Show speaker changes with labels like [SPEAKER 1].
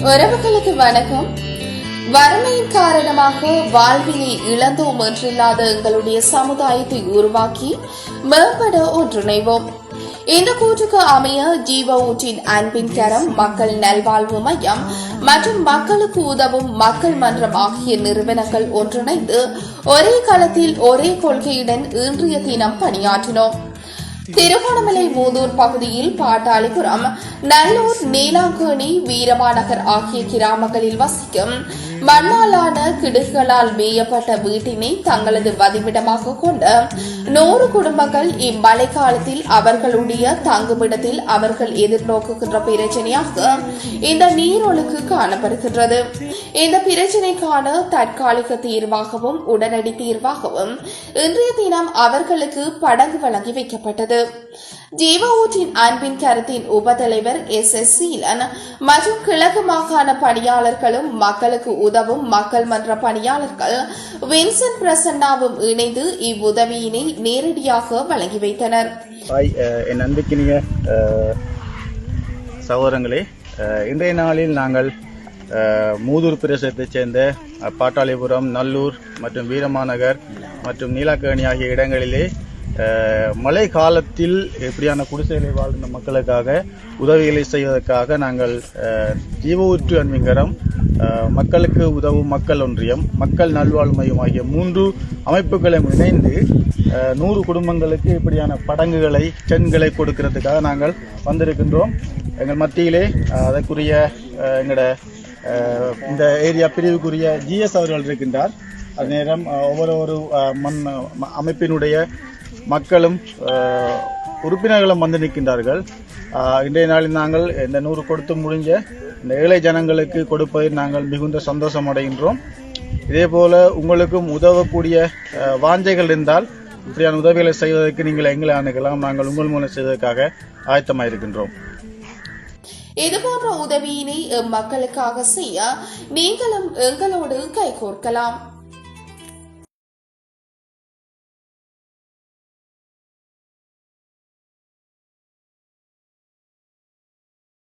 [SPEAKER 1] உறவுகளுக்கு வணக்கம். வறுமையின் காரணமாக வாழ்வினை இழந்தோம் என்றில்லாத எங்களுடைய சமுதாயத்தை உருவாக்கி மேம்பட ஒன்றிணைவோம். இந்த கூற்றுக்கு அமைய ஜீவ ஊற்றின் அன்பின் கரம், மக்கள் நல்வாழ்வு மையம் மற்றும் மக்களுக்கு உதவும் மக்கள் மன்றம் ஆகிய நிறுவனங்கள் ஒன்றிணைந்து ஒரே களத்தில் ஒரே கொள்கையுடன் இன்றைய தினம் பணியாற்றினோம். திருகோணமலை மூதூர் பகுதியில் பாட்டாளிபுரம், நல்லூர், நீலாங்கேணி, வீரமாநகர் ஆகிய கிராமங்களில் வசிக்கும் மண்ணாலான கிடுகுகளால் மேயப்பட்ட வீட்டினை தங்களது வதிவிடமாக கொண்ட 100 குடும்பங்கள் இம்மழை காலத்தில் அவர்களுடைய தங்குமிடத்தில் அவர்கள் எதிர்நோக்குகின்ற பிரச்சனையாக இந்த நீரொழுக்கு காணப்படுகின்றது. இந்த பிரச்சனைக்கான தற்காலிக தீர்வாகவும் உடனடி தீர்வாகவும் இன்றைய தினம் அவர்களுக்கு படகு வழங்கி வைக்கப்பட்டது. ஜீவ ஊற்றின் அன்பின் கருத்தின் உபதலைவர் எஸ் சீலன் மற்றும் கிழக்கு மாகாண பணியாளர்களும் மக்களுக்கு உதவும் மக்கள் மன்ற பணியாளர்கள் வின்சென்ட் பிரசன்னாவும் இணைந்து இவ்வுதவியினை நேரடியாக வழங்கி வைத்தனர்.
[SPEAKER 2] என் அன்பிற்கினிய சகோதரங்களே, இன்றைய நாளில் நாங்கள் மூதூர் பிரதேசத்தைச் சேர்ந்த பாட்டாளிபுரம், நல்லூர் மற்றும் வீரமாநகர் மற்றும் நீலாங்கேணி ஆகிய இடங்களிலே மழை காலத்தில் எப்படியான குடிசைகளை வாழ்ந்த மக்களுக்காக உதவிகளை செய்வதற்காக நாங்கள் ஜீவ ஊற்று அன்பின்கரம், மக்களுக்கு உதவும் மக்கள் ஒன்றியம், மக்கள் நல்வாழ்வு மையம் ஆகிய 3 அமைப்புகளும் இணைந்து 100 குடும்பங்களுக்கு இப்படியான படங்குகளை, சென்களை கொடுக்கிறதுக்காக நாங்கள் வந்திருக்கின்றோம். எங்கள் மத்தியிலே அதற்குரிய எங்களோட இந்த ஏரியா பிரிவுக்குரிய GS அவர்கள் இருக்கின்றார். அது நேரம் ஒவ்வொரு அமைப்பினுடைய மக்களும் உறுப்பினர்களும் வந்து நிற்கின்றார்கள். இன்றைய நாளில் நாங்கள் இந்த 100 கொடுத்து முடிஞ்ச இந்த ஏழை ஜனங்களுக்கு கொடுப்பதில் நாங்கள் மிகுந்த சந்தோஷம் அடைகின்றோம். இதே போல உங்களுக்கும் உதவக்கூடிய வாஞ்சைகள் இருந்தால் இப்படியான உதவிகளை செய்வதற்கு நீங்கள் எங்களை அணுகலாம். நாங்கள் உங்கள் மூலம் செய்வதற்காக ஆயத்தமாக இருக்கின்றோம்.
[SPEAKER 1] இதுபோன்ற உதவியினை மக்களுக்காக செய்ய நீங்களும் எங்களோடு கைகோர்க்கலாம்.